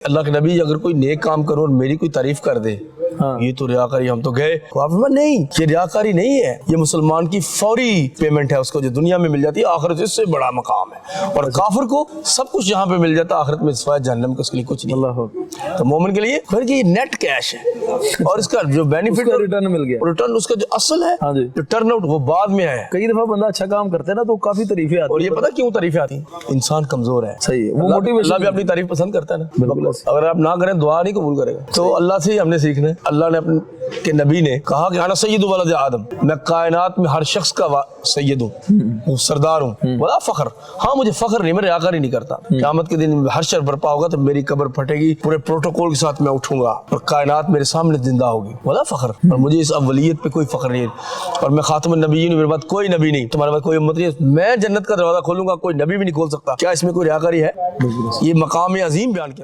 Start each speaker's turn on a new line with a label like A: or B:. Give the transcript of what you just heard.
A: अल्लाह के नबी अगर कोई नेक काम करो और मेरी कोई तारीफ कर दे, हाँ। ये तो रियाकारी, हम तो गए। नहीं, ये रियाकारी नहीं है, ये मुसलमान की फौरी पेमेंट है उसको, जो दुनिया में मिल जाती है आखिरत इससे बड़ा मकाम है। और काफिर को सब कुछ यहाँ पे मिल जाता है, आखिरत में सिवाय जहन्नम के उसके लिए कुछ नहीं। तो मोमिन के लिए फिर ये नेट कैश है और इसका जो बेनिफिट
B: रिटर्न मिल गया,
A: रिटर्न उसका जो असल है, हाँ, जो टर्न आउट वो बाद में है।
B: कई दफा बंदा अच्छा काम करते हैं ना तो काफी तारीफें आती है।
A: और ये पता क्यों तारीफें आती है? इंसान कमजोर है,
B: सही है, वो मोटिवेशन
A: भी अपनी तारीफ पसंद करता है ना। अगर आप ना करें दुआ नहीं कबूल करेगा। तो अल्लाह से ही हमने सीखना है। अल्लाह ने अपने के नबी ने कहा कि अना सय्यदु वलद आदम, मैं कायनात में हर शख्स का सैयद हूँ, सरदार हूँ। बड़ा फख्र, हाँ मुझे फख्र नहीं, मैं रियाकारी नहीं करता। क़यामत के दिन हश्र बर्पा होगा तो मेरी कब्र फटेगी, पूरे प्रोटोकॉल के साथ मैं उठूंगा और कायनात मेरे सामने जिंदा होगी। बड़ा फख्र। और मुझे इस अव्वलियत पे कोई फख्र नहीं है। और मैं खातमुन नबिय्यीन, मेरे बाद कोई नबी नहीं, तुम्हारे बाद कोई उम्मत नहीं। मैं जन्नत का दरवाजा खोलूंगा, कोई नबी भी नहीं खोल सकता। क्या इसमें कोई रियाकारी है? ये मकाम अजीम बयान किया।